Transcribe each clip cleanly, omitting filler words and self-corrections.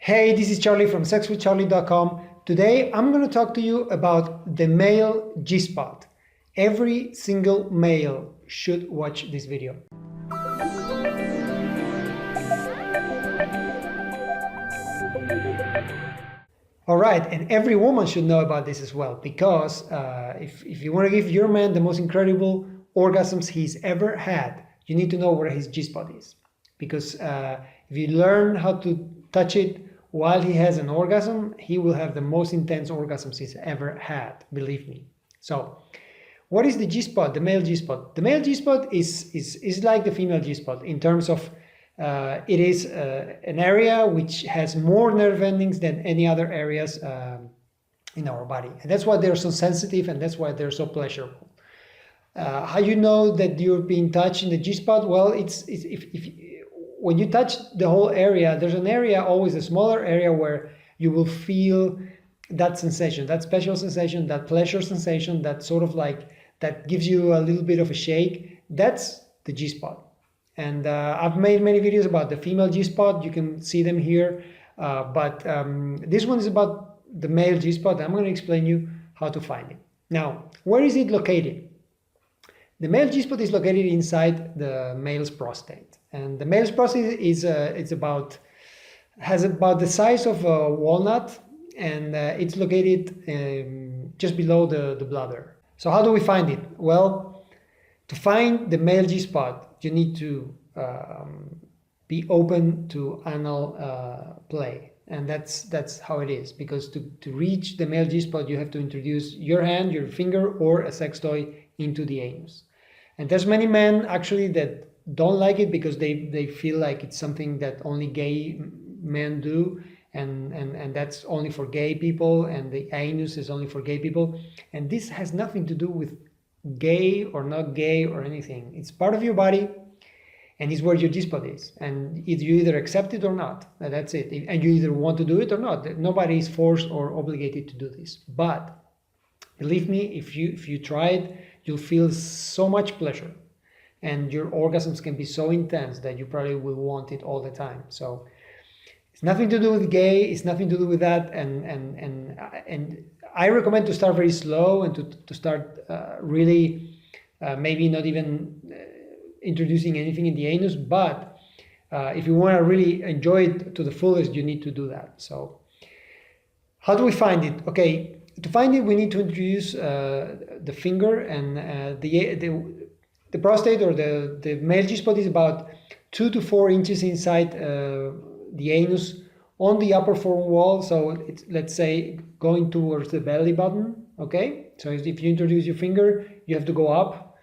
Hey, this is Charlie from sexuality.com. Today I'm going to talk to you about the male G-spot. Every single male should watch this video. Alright, and every woman should know about this as well, because if you want to give your man the most incredible orgasms he's ever had, you need to know where his G-spot is. Because if you learn how to touch it while he has an orgasm, he will have the most intense orgasms he's ever had, believe me. So, what is the G-spot, the male G-spot? The male G-spot is like the female G-spot in terms of it is an area which has more nerve endings than any other areas in our body. And that's why they're so sensitive, and that's why they're so pleasurable. How you know that you're being touched in the G-spot? Well, when you touch the whole area, there's an area, always a smaller area, where you will feel that sensation, that special sensation, that pleasure sensation, that sort of like, that gives you a little bit of a shake. That's the G-spot. And I've made many videos about the female G-spot. You can see them here. But this one is about the male G-spot. I'm going to explain you how to find it. Now, where is it located? The male G-spot is located inside the male's prostate. And the male's prostate is has about the size of a walnut, and it's located just below the bladder. So how do we find it? Well, to find the male G-spot, you need to be open to anal play. And that's how it is, because to reach the male G-spot, you have to introduce your hand, your finger, or a sex toy into the anus. And there's many men actually that don't like it because they feel like it's something that only gay men do, and that's only for gay people, and the anus is only for gay people. And this has nothing to do with gay or not gay or anything. It's part of your body, and it's where your G-spot is, and you either accept it or not. That's it. And you either want to do it or not. Nobody is forced or obligated to do this. But believe me, if you try it, you'll feel so much pleasure, and your orgasms can be so intense that you probably will want it all the time. So it's nothing to do with gay, it's nothing to do with that, and I recommend to start very slow, and to start really maybe not even introducing anything in the anus, but if you want to really enjoy it to the fullest, you need to do that. So how do we find it? Okay, to find it, we need to introduce the finger, and the prostate, or the male G-spot, is about 2 to 4 inches inside the anus on the upper forearm wall. So it's, let's say, going towards the belly button. Okay, so if you introduce your finger, you have to go up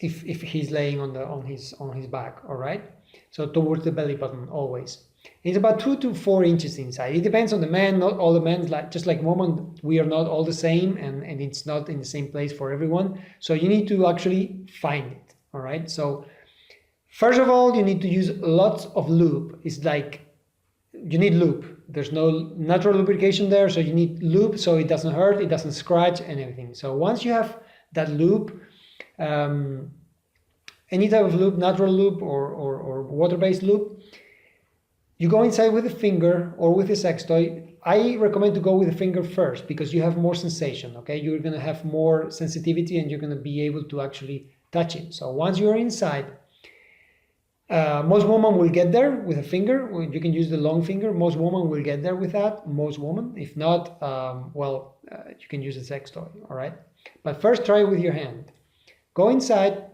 if he's laying on his back. All right, so towards the belly button always. It's about 2 to 4 inches inside. It depends on the man. Not all the men, just like women, we are not all the same, and it's not in the same place for everyone. So you need to actually find it. All right. So first of all, you need to use lots of lube. It's like you need lube. There's no natural lubrication there, so you need lube so it doesn't hurt, it doesn't scratch, and everything. So once you have that lube, any type of lube, natural lube or water-based lube, you go inside with a finger or with a sex toy. I recommend to go with the finger first, because you have more sensation, okay? You're going to have more sensitivity, and you're going to be able to actually touch it. So once you're inside, most women will get there with a finger. You can use the long finger. Most women will get there with that. Most women. If not, you can use a sex toy, all right? But first, try it with your hand. Go inside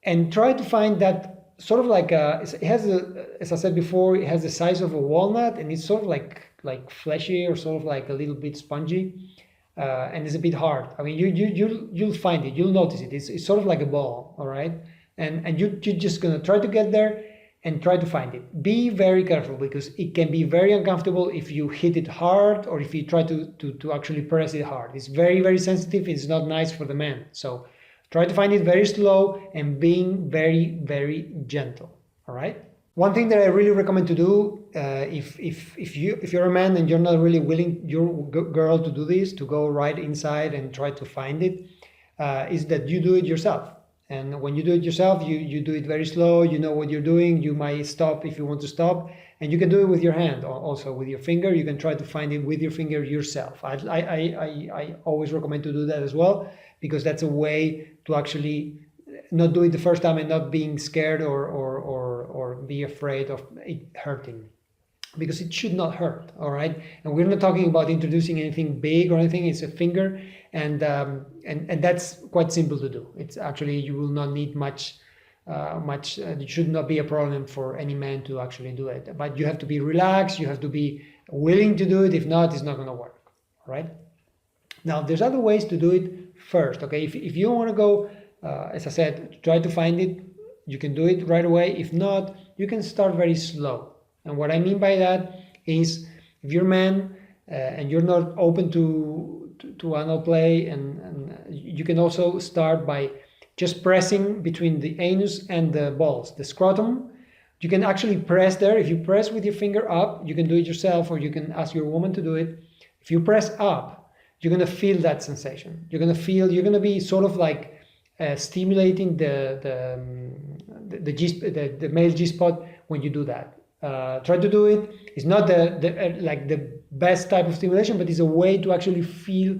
and try to find that sort of like it has as I said before, it has the size of a walnut, and it's sort of like fleshy, or sort of like a little bit spongy, and it's a bit hard. I mean, you'll find it, you'll notice it. It's sort of like a ball, all right? And you're just gonna try to get there and try to find it. Be very careful, because it can be very uncomfortable if you hit it hard, or if you try to actually press it hard. It's very, very sensitive. It's not nice for the man. So try to find it very slow and being very, very gentle. All right. One thing that I really recommend to do, if you're a man and you're not really willing your girl to do this, to go right inside and try to find it, is that you do it yourself. And when you do it yourself, you do it very slow, you know what you're doing, you might stop if you want to stop, and you can do it with your hand also, with your finger. You can try to find it with your finger yourself. I always recommend to do that as well, because that's a way to actually not do it the first time and not being scared or be afraid of it hurting, because it should not hurt, all right? And we're not talking about introducing anything big or anything. It's a finger, and that's quite simple to do. It's actually, you will not need much. It should not be a problem for any man to actually do it. But you have to be relaxed. You have to be willing to do it. If not, it's not going to work, all right? Now, there's other ways to do it first, okay? If you want to go, as I said, try to find it. You can do it right away. If not, you can start very slow. And what I mean by that is, if you're a man and you're not open to anal play, and you can also start by just pressing between the anus and the balls, the scrotum. You can actually press there. If you press with your finger up, you can do it yourself, or you can ask your woman to do it. If you press up, you're going to feel that sensation. You're going to be sort of like stimulating the male G-spot when you do that. Try to do it. It's not the best type of stimulation, but it's a way to actually feel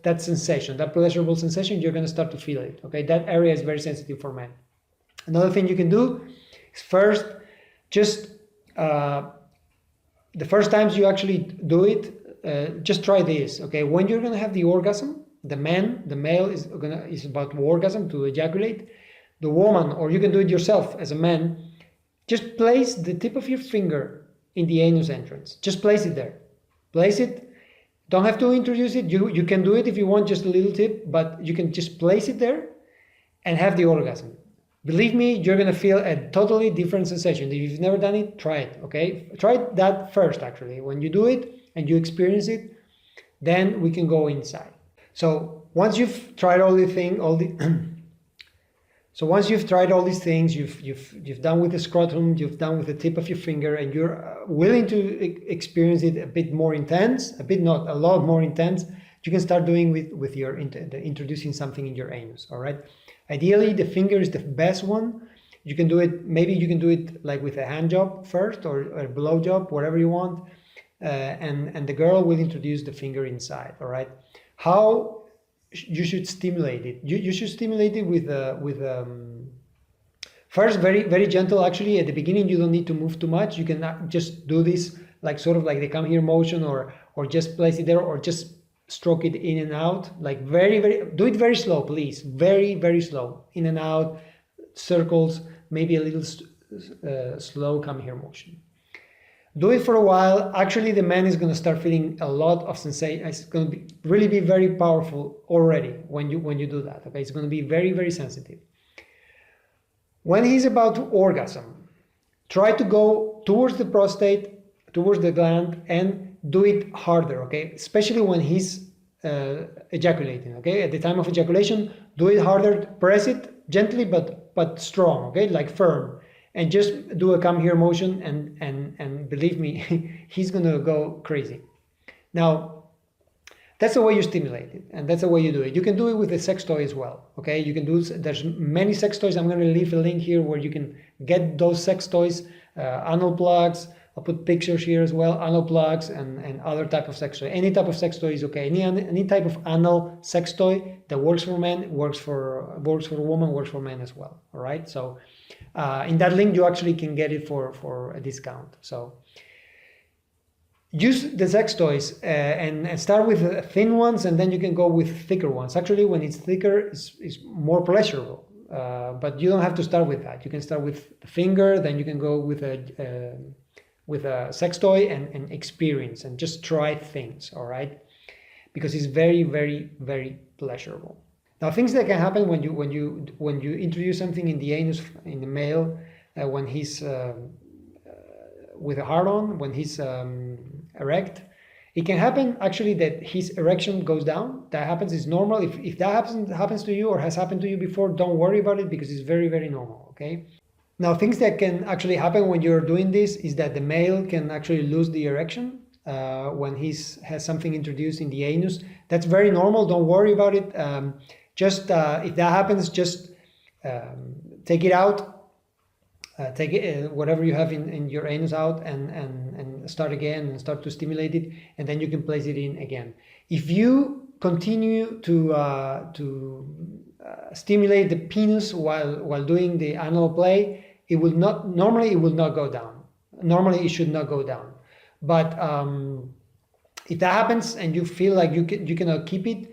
that sensation, that pleasurable sensation. You're going to start to feel it. Okay, that area is very sensitive for men. Another thing you can do is, first, just the first times you actually do it, just try this. Okay, when you're going to have the orgasm, the male is about to orgasm, to ejaculate. The woman, or you can do it yourself as a man, just place the tip of your finger in the anus entrance. Just place it there. Place it. Don't have to introduce it. You can do it if you want, just a little tip, but you can just place it there and have the orgasm. Believe me, you're going to feel a totally different sensation. If you've never done it, try it, okay? Try that first, actually. When you do it and you experience it, then we can go inside. So once you've tried all these things, you've done with the scrotum, you've done with the tip of your finger, and you're willing to experience it a bit more intense, not a lot more intense, you can start doing with your introducing something in your anus, all right? Ideally, the finger is the best one. You can do it, maybe you can do it like with a hand job first, or a blow job, whatever you want, and the girl will introduce the finger inside, all right? How you should stimulate it. You should stimulate it with first, very, very gentle. Actually, at the beginning, you don't need to move too much. You can just do this like sort of like the come here motion, or just place it there, or just stroke it in and out, like do it very slow, please. Very, very slow, in and out, circles, maybe a little slow come here motion. Do it for a while. Actually, the man is going to start feeling a lot of sensation. It's going to really be very powerful already when you do that. Okay, it's going to be very, very sensitive. When he's about to orgasm, try to go towards the prostate, towards the gland, and do it harder. Okay, especially when he's ejaculating. Okay, at the time of ejaculation, do it harder. Press it gently, but strong. Okay, like firm. And just do a come here motion, and believe me, he's gonna go crazy. Now, that's the way you stimulate it, and that's the way you do it. You can do it with a sex toy as well, okay? You can do, there's many sex toys. I'm gonna leave a link here where you can get those sex toys, anal plugs. I'll put pictures here as well, anal plugs and other type of sex toy. Any type of sex toy is okay. Any type of anal sex toy that works for men, works for a woman, works for men as well, all right? So in that link, you actually can get it for a discount. So use the sex toys and start with thin ones, and then you can go with thicker ones. Actually, when it's thicker, it's more pleasurable. But you don't have to start with that. You can start with the finger, then you can go with a sex toy and experience and just try things, all right? Because it's very, very, very pleasurable. Now, things that can happen when you introduce something in the anus in the male, when he's with a hard-on, when he's erect, it can happen actually that his erection goes down. That happens, is normal. If that happens to you or has happened to you before, don't worry about it, because it's very, very normal, okay? Now, things that can actually happen when you're doing this is that the male can actually lose the erection when he has something introduced in the anus. That's very normal. Don't worry about it. If that happens, just take it out, take it, whatever you have in your anus out, and start again and start to stimulate it, and then you can place it in again. If you continue to stimulate the penis while doing the anal play, it will not go down. Normally it should not go down. But if that happens and you feel like you cannot keep it,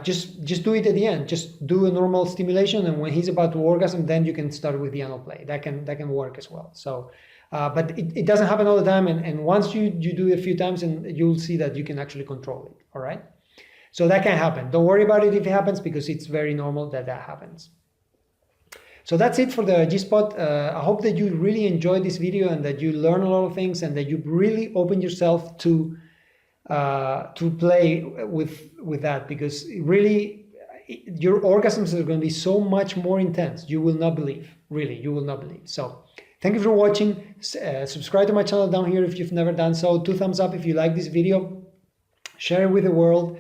just do it at the end. Just do a normal stimulation, and when he's about to orgasm, then you can start with the anal play. That can work as well. So, but it doesn't happen all the time, and once you do it a few times, and you'll see that you can actually control it. All right. So that can happen. Don't worry about it if it happens, because it's very normal that happens. So that's it for the G-spot. I hope that you really enjoyed this video and that you learn a lot of things, and that you really open yourself to play with that, because really your orgasms are going to be so much more intense. You will not believe, really, you will not believe. So thank you for watching. Subscribe to my channel down here if you've never done so. 2 thumbs up if you like this video. Share it with the world.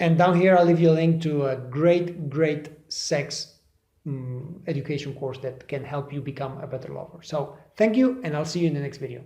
And down here, I'll leave you a link to a great sex education course that can help you become a better lover. So thank you, and I'll see you in the next video.